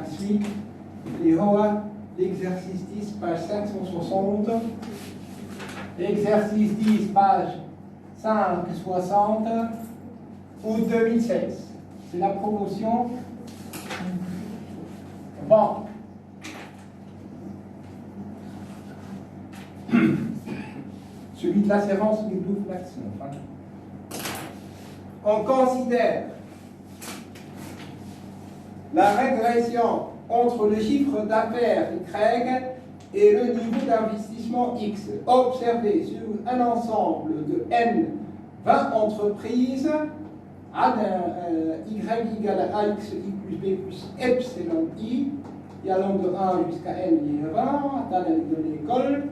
suite. Et voilà l'exercice 10, page 560. Exercice 10, page 560, août 2016. C'est la promotion. Bon. Celui de la séance du double action. On considère la régression entre le chiffre d'affaires Y et le niveau d'investissement X observé sur un ensemble de N 20 entreprises A Y égale à X, I plus B plus epsilon I, et allant de 1 jusqu'à N et 20, à de l'école.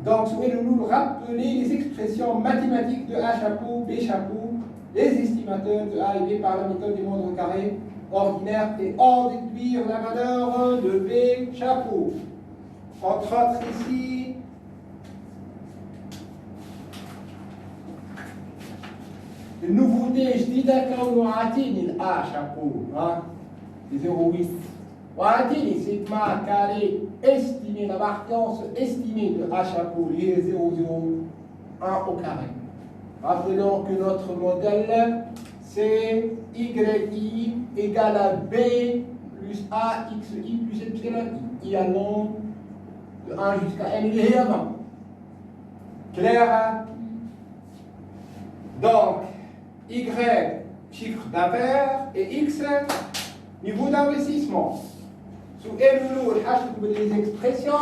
Donc, souhaitons-nous rappeler les expressions mathématiques de A chapeau, B chapeau, les estimateurs de A et B par la méthode des nombres carrés ordinaires et en déduire la valeur de B chapeau. Entre autres ici, النوفوتي جديدة كونوا عاطيني الأ شابو ها 0,8 وعاطيني سيجما كاري estimé la variance estimée de A chapeau lié 0,01 au carré. Rappelons que notre modèle c'est YI égale à B plus AXI plus epsilon I allant de 1 jusqu'à N et avant. Clair? Donc, Y, chiffre d'affaires, et X, niveau d'investissement. Sous L, les expressions.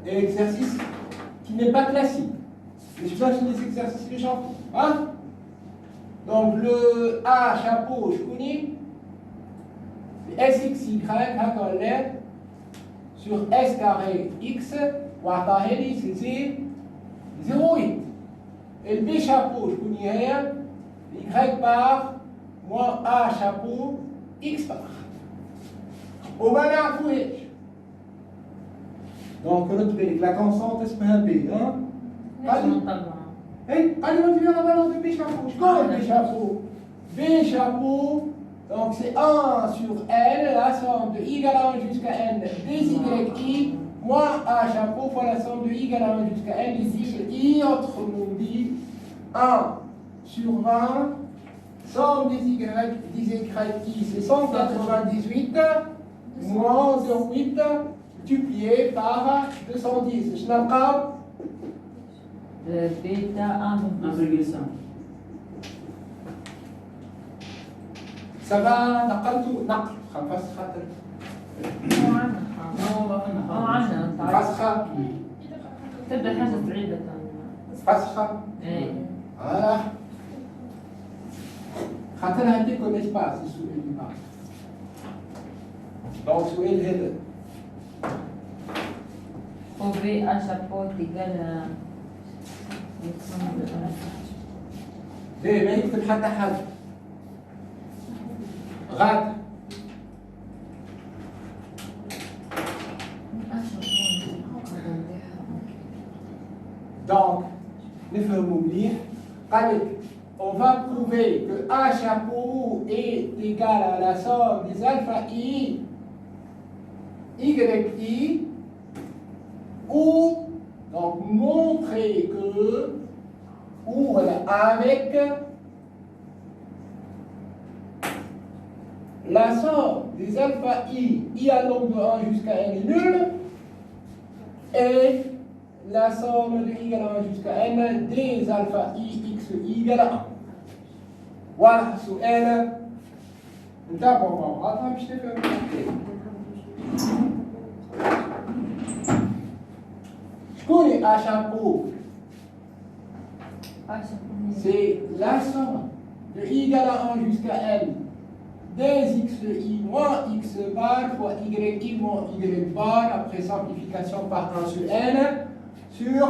Et exercice qui n'est pas classique. Je sais pas si les exercices méchants. Hein? Donc, le A chapeau, je connais. SXY, d'accord, l'aide. Sur S carré X, c'est 0,8. Et le B chapeau, je connais rien, Y par moins A chapeau, X par. Au malin, donc, la constante, c'est un B. Hein? Allez, on dit la valeur de B chapeau. Je connais B chapeau. B chapeau. Donc c'est 1 sur L, la somme de I égale à 1 jusqu'à N des YI, moins A chapeau fois la somme de I égale à 1 jusqu'à N des I, autrement dit 1 sur 20, somme des YI c'est 198, moins 0,8 multiplié par 210. Je n'ai pas bêta 1,5. Ça va نقلت نقل فسخة فسخة تبدا حاجه بعيده فسخة ايه voilà خاطر عندي كونيش با سي سؤال ما دونك سؤال هذا او بي ا شابو تيجال ليه ما يكتب حتى حاجة غاد donc نفهموا مليح قال لك on va prouver que A chapeau est égal à la somme des alpha I YI ou donc montrer que ou voilà, avec la somme des alpha I allant de 1 jusqu'à N est nulle, et la somme de I égale à 1 jusqu'à N des alpha I, X, I égale à 1. Voilà, سؤال نتابعوا مع بعضنا باش نفهموا. شكون est A chapeau? C'est la somme de I égale à 1 jusqu'à N des xi moins x bar fois yi moins y bar, après simplification par 1 sur n, sur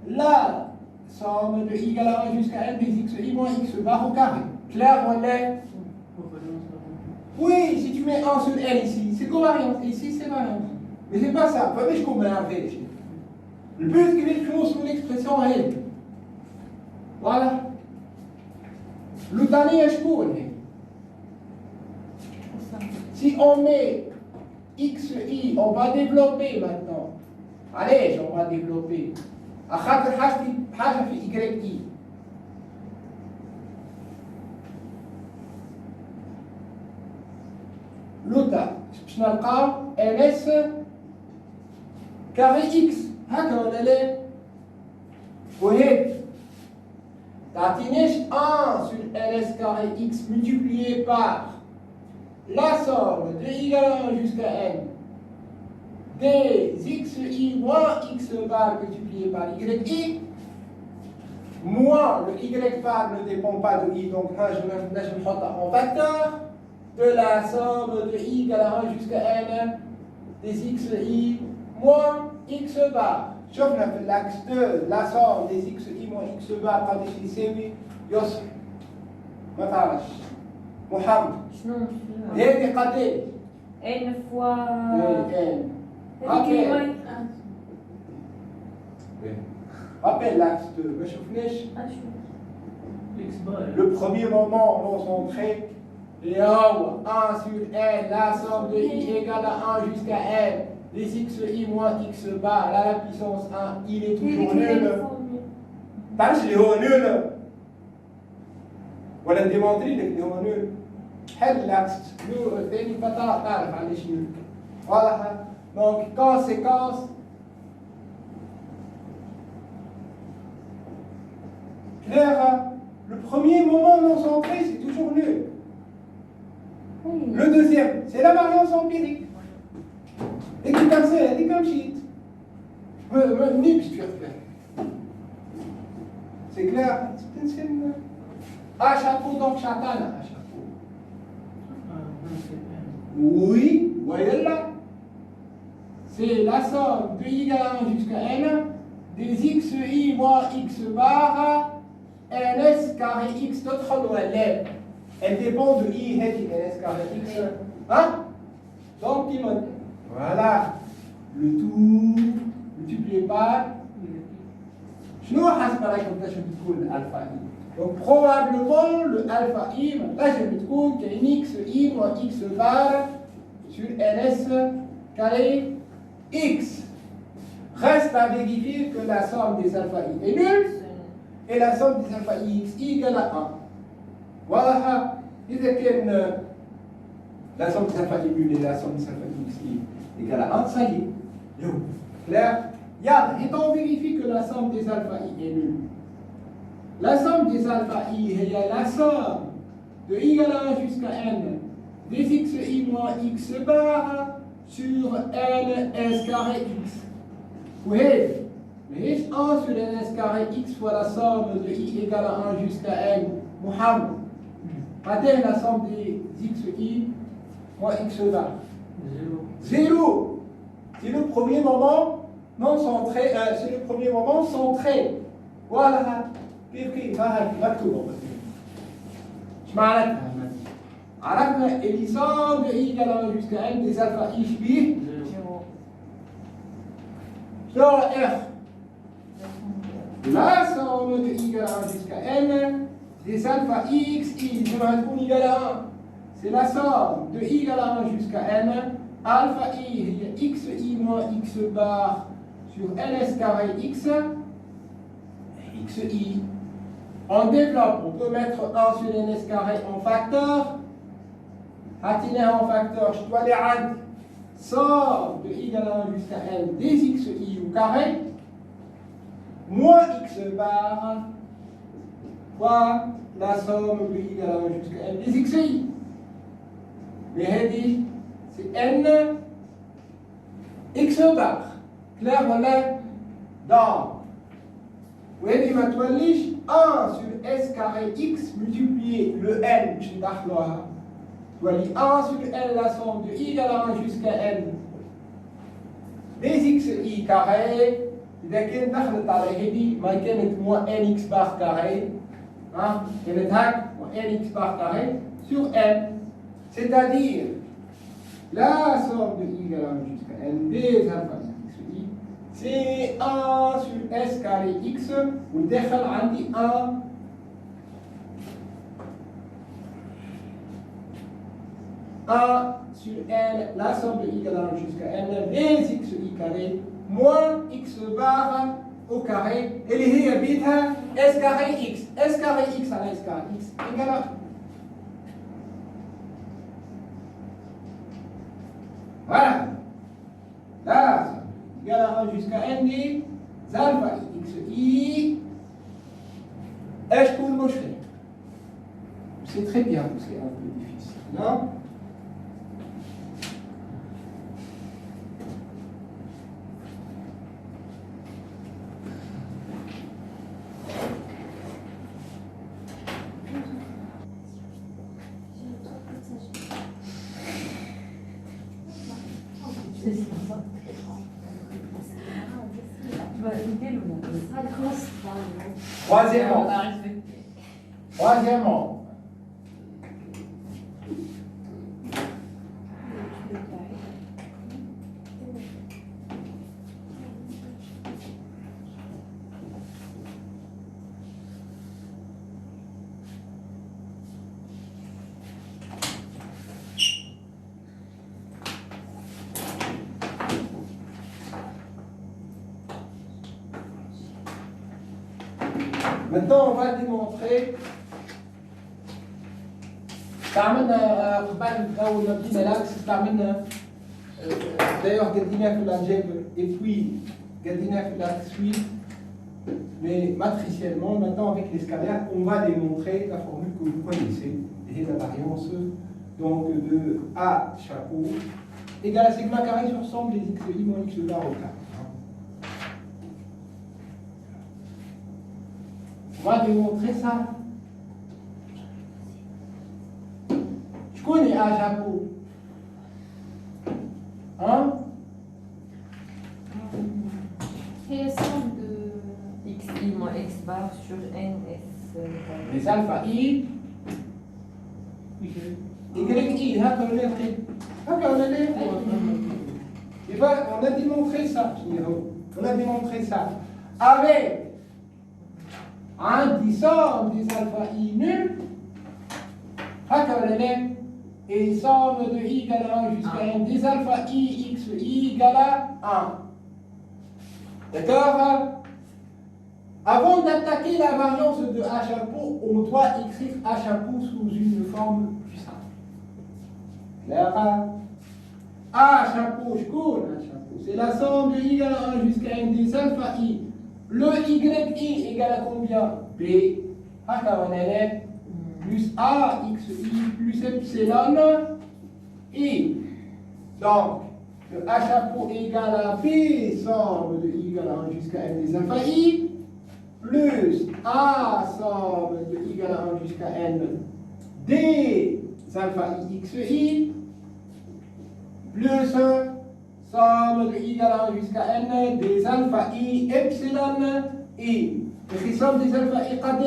la somme de i égale à 1 jusqu'à n des xi moins x bar au carré. Clair, on est? Oui, si tu mets 1 sur n ici, c'est covariance, ici c'est variance. Mais c'est pas ça, pas je comprends un V. Le but qu'il écrit sous l'expression هي. Voilà. l'outaniyة شكون هي؟ Si on met XI, on va développer maintenant. Allez, on va développer. أخاطر حاجة في YI. لوتا باش نلقاو NS carré X. هكا ولا لا؟ وهيك تعطينيش 1 sur NS carré X multiplié par la somme de y égale 1 jusqu'à n des xi moins x bar multiplié par yi, moins le y bar ne dépend pas de i, donc là je vais mettre en facteur de la somme de y égale 1 jusqu'à n des xi moins x bar. شوفنا في l'axe 2 la somme des xi moins x bar قداش يساوي يوصل ما تعرفش محمد شنو هذه قداش؟ ان فوا n. هذيك Rappelle l'axe 2, ما شفناش le premier moment non centré et 1 sur n, la somme de i égale à 1 jusqu'à n des xi moins x bar à la puissance 1, il est toujours nul. تعرفش اللي هو nul ولا نديمونطري لك اللي هو nul. حل l'axe ثاني تعرف علاش nul. واضح؟ Donc conséquence claire, le premier moment non centré c'est toujours nul. Le deuxième, c'est la variance empirique. Et qui comme ça, elle est comme shit. C'est clair? À chapeau, donc chatana, à chapeau. Oui, voyez là. C'est la somme de y égale 1 jusqu'à n des xi moins x bar ns carré x تدخل ولا elle dépend de i هذه ns carré x. Hein? Donc il monte. Voilà. Le tout multiplié par شنو حسب رايكم تنجم تكون الفا i؟ Donc probablement le alpha i تنجم تكون كاين xi moins x bar sur ns carré x. Reste à vérifier que la somme des alpha i est nulle et la somme des alpha i x égale à 1. Voilà. إذا كان la somme des alpha i nulle et la somme des alpha i x égale à 1, ça y est. Clair? Y'a, et on vérifie que la somme des alpha i est nulle. La somme des alpha i est la somme de y égale à 1 jusqu'à n des xi moins x bar sur n s carré x. Oui, mais 1 sur n s carré x fois la somme de i égale à 1 jusqu'à n. Mohamed, atteigne la somme des xi moins x bar. 0. C'est le premier moment non centré, c'est le premier moment centré. Voilà. كيف مكتوب ايش معناتها؟ عرفنا اللي صار de i égale à 1 jusqu'à n des alpha i شبيه شنو r؟ la somme de i égale à 1 jusqu'à n des alpha i x i لما تكون égale à 1 c'est la somme de i égale à 1 jusqu'à n alpha i هي xi moins x bar sur ns carré x xi. On développe, on peut mettre 1 sur ns carré en facteur. Attiné en facteur, je dois les rendre somme de i égale à 1 jusqu'à n des xi au carré moins x bar fois la somme de i égale à 1 jusqu'à n des xi. Mais c'est n x bar. Clair ولا؟ Donc, وهذه ما توليش 1 sur s carré x multiplié le n باش ندخلوها تولي 1 sur n la somme de i égale à 1 jusqu'à n des xi carré. إذا كان دخلت على هذه ما كانت moins n x bar carré كانت هاك moins n x bar carré sur n, c'est-à-dire la somme de i égale à 1 jusqu'à n des alpha xi c'est 1 sur S carré X, والداخل عندي 1 sur N, la somme de y allant jusqu'à N, les x i carré, moins x bar au carré, et les هي بيتها S carré X. S carré X على S carré X égale voilà. Là, égale à 1 jusqu'à N دي alpha X I. ايش تكون المشكلة؟ C'est très bien, c'est un peu difficile, non? Troisièmement. Troisièmement. Maintenant, on va démontrer. D'ailleurs, Gardiner fait l'algèbre et puis Gardiner fait la suite, mais matriciellement. Maintenant, avec les scalaires, on va démontrer la formule que vous connaissez, et la variance donc de A chapeau égale à sigma carré sur somme des xi moins x bar au carré. On va démontrer ça. Je connais A chapeau. Hein? Et la somme de xi moins x bar sur ns. Les alpha i. Y, هكذا نلقي. هكذا نلقي. Et ben, on a démontré ça. On a démontré ça. Avec un somme des alpha i nuls. هكذا نلقي. Et somme de i égale à 1 jusqu'à n des alpha i x i égale à 1. D'accord? Avant d'attaquer la variance de A chapeau, on doit écrire A chapeau sous une forme plus simple. Claire? A chapeau, je connais A chapeau. C'est la somme de i égale à 1 jusqu'à n des alpha i. Le yi égale à combien? B. Plus A, xi, plus epsilon, i. Donc, le A chapeau égale à B, somme de i égale à 1 jusqu'à n des alpha i, plus A, somme de i égale à 1 jusqu'à n des alpha i xi, plus somme de i égale à 1 jusqu'à n des alpha i epsilon i. Et somme des alpha i قد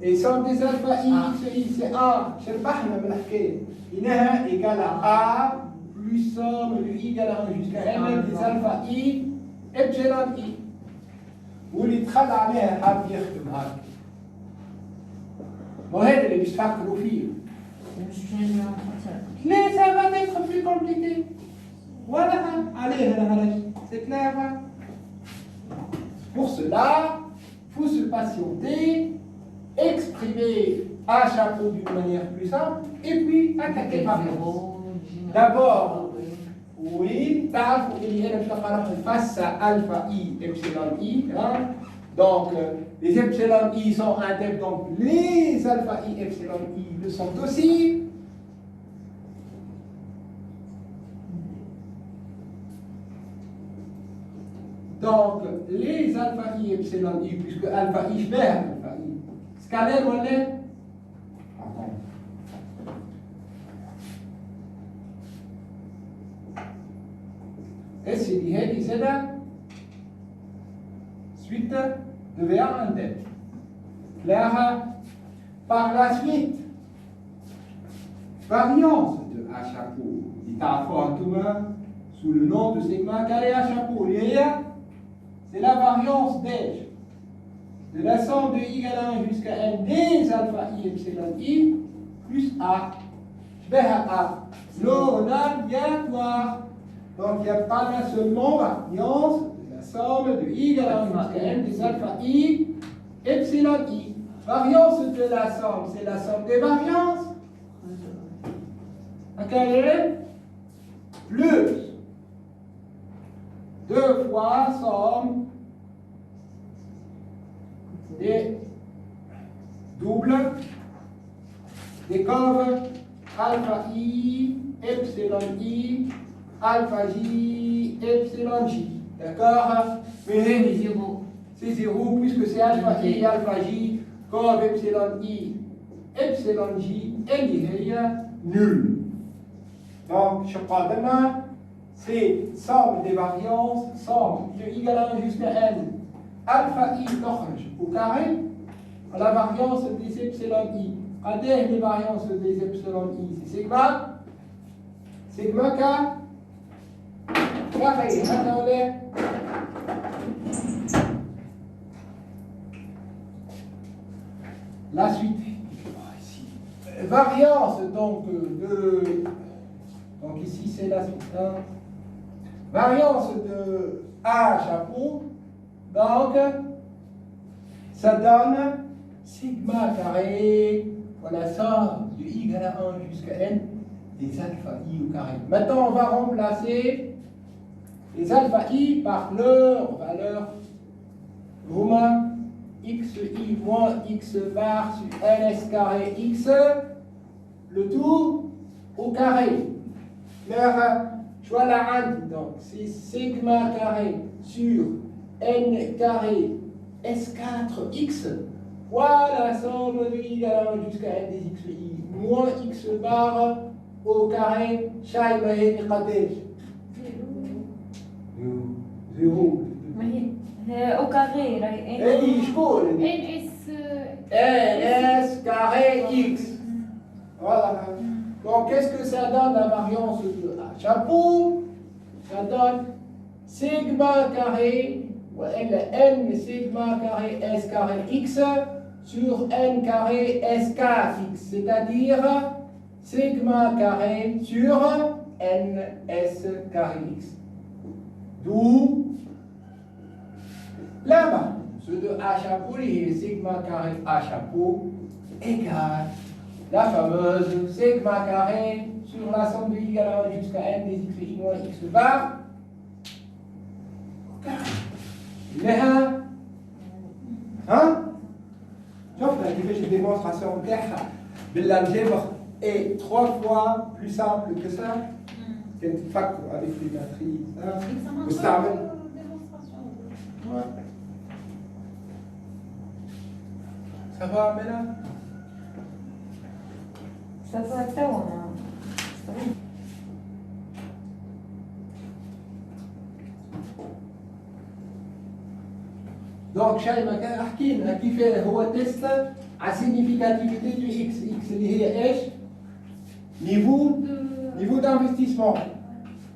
et somme des alpha i xi c'est 1. شربحنا من الحكايه. إنها égale à A plus somme de i égale à 1 jusqu'à n des alpha i epsilon i. واللي دخل عليها حاب يخدم هكا. وهذا اللي باش تفكروا فيه. ليه ça va être plus compliqué. Voilà, allez, c'est clair. Pour cela, il faut se patienter, exprimer A chapeau d'une manière plus simple, et puis attaquer par zéro. D'abord, oui, face à alpha i, epsilon i. Hein? Donc, les epsilon i sont intègres, donc les alpha i, epsilon i le sont aussi. Donc, les alpha i, epsilon i, puisque alpha i, je perds alpha i. Scalaire, on est. Et c'est dit, c'est là. Suite de V1 en tête. Claire. Par la suite, variance de A chapeau. Il t'a fort commun sous le nom de sigma carré à chapeau. C'est la variance d'H de la somme de I égale à 1 jusqu'à N des alpha I epsilon I plus A. A. Non aléatoire. Donc il n'y a pas là seulement variance de la somme de I égale à 1 jusqu'à N des alpha I epsilon I. Variance de la somme, c'est la somme des variances. Ok? Plus 2 fois somme des doubles des courbes alpha I, epsilon I, alpha J, epsilon J. D'accord? Mais c'est 0 puisque c'est alpha I et alpha J, courbe epsilon I, epsilon J, elle est nulle. Donc, je prends demain, c'est somme des variances, somme de I égale à 1 jusqu'à N. Alpha I تخرج au carré à la variance des epsilon I. قديه les variances des epsilon I? C'est sigma. Sigma K. Carré. Attendez. La suite. Ici. Variance donc de. Donc ici c'est la suite. Hein. Variance de A chapeau. Donc, ça donne sigma carré, voilà ça, de I égale à 1 jusqu'à N, des alpha I au carré. Maintenant, on va remplacer les alpha I par leur valeur romain xi moins x bar sur ns carré x, le tout au carré. Leur choix la rade, donc c'est sigma carré sur n carré S4x fois la somme de I égale à 1 jusqu'à n des xi moins x bar au carré شايفة هي قديش؟ 0. au carré راهي اي شكون؟ ns carré x. Voilà. Donc qu'est-ce que ça donne la variance de A chapeau? Ça donne sigma carré n sigma carré s carré x sur n carré s4 x, c'est-à-dire sigma carré sur n s carré x. D'où là-bas, ce de A chapeau, et sigma carré A chapeau égale la fameuse sigma carré sur la somme de I égale à 1 jusqu'à n des x moins x bar au carré. لها ها شوف كيفاش الديمونستراسيون تاعها بالالجبر est 3 fois plus simple que ça. كنت تفكروا avec les matrices مستعمل. Ça va Mela? Ça va توا. Donc, شايفة كان احكي لنا كيف هو تيست على significativité du x. X اللي هي ايش؟ niveau d'investissement.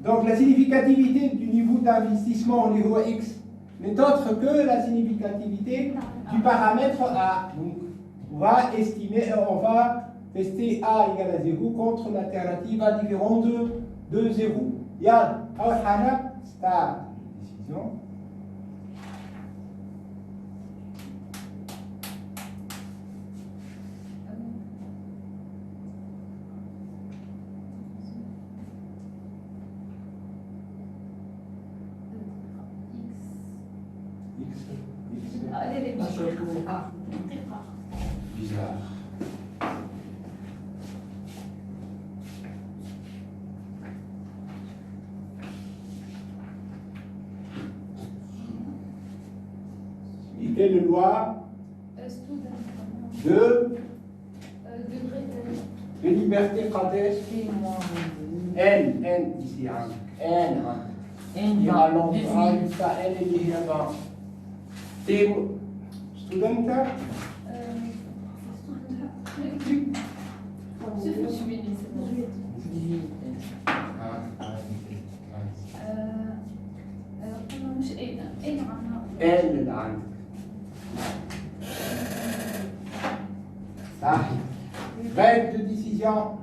Donc, la significativité du niveau d'investissement اللي هو x n'est autre que la significativité du paramètre A. Donc, on va estimer, on va tester A égale à 0 contre l'alternative A différente de 0. Yann, أول حاجة start décision. Bizarre. Et quelle loi de liberté قداش؟ n ici n il rallonge jusqu'à n اللي هي 20. T'es student? قلنا مش اين عنا ان اللي عندك صحيح. règle de décision.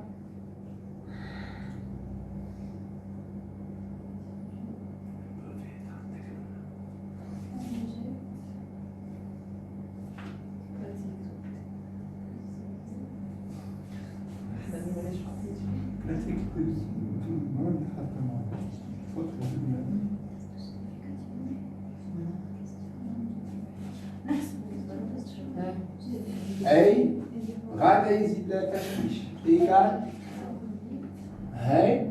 أي غادة يزيد لها تشويش إيكال هاي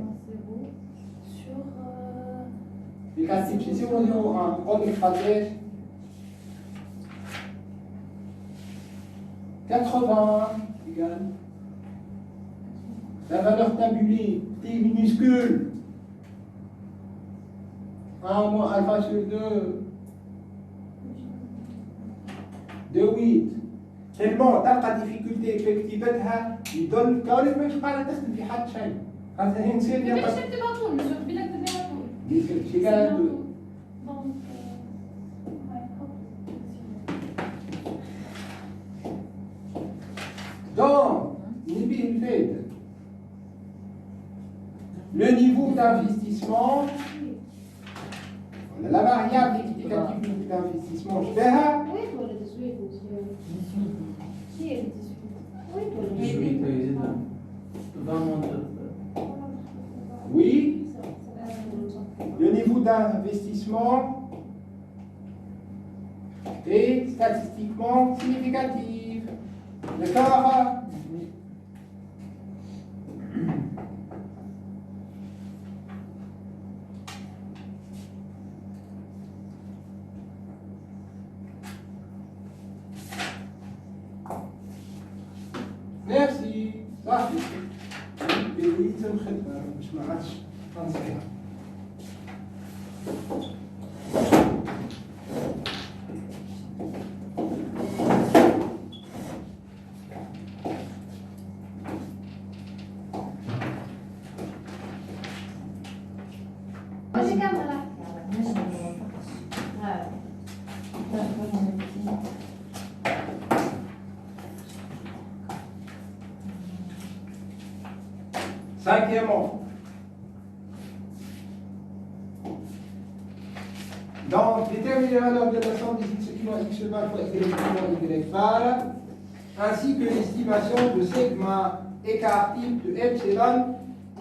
إيكال تمشي سي ونيو قولي قداش 80 égale la valeur tabulée T minuscule 1 moins alpha sur 2 de 8 tellement تلقى difficulté effectivتها يدل كونك مش قاعدة تخدم في حد شيء هذا هي نصير كيفاش تكتبها طول؟ مش قبيله كتبها طول شي قال donc le niveau d'investissement, la variable explicative du niveau d'investissement, je vais oui, le niveau d'investissement est statistiquement significatif. D'accord? Merci. صافي. بديت الخدمة باش ما عادش ننساها. Cinquièmement, donc déterminer la valeur de la somme des x moins x bar fois y moins y bar, ainsi que l'estimation de sigma écart type de epsilon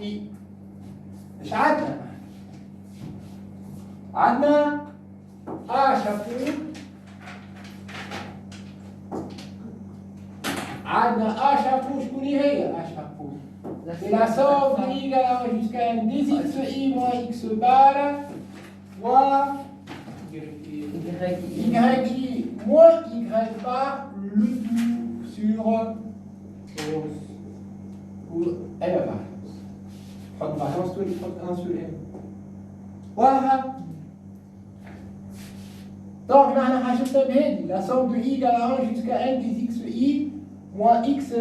i. ايش عندنا؟ عندنا A chapeau عندنا A chapeau شكون هي A chapeau؟ C'est la somme de y allant jusqu'à n des xi moins x bar fois yi moins y bar le tout sur la variance. Prendre variance, tout les prendre 1 sur m. Voilà. Donc, on a rajouté la somme de y allant jusqu'à n des xi moins x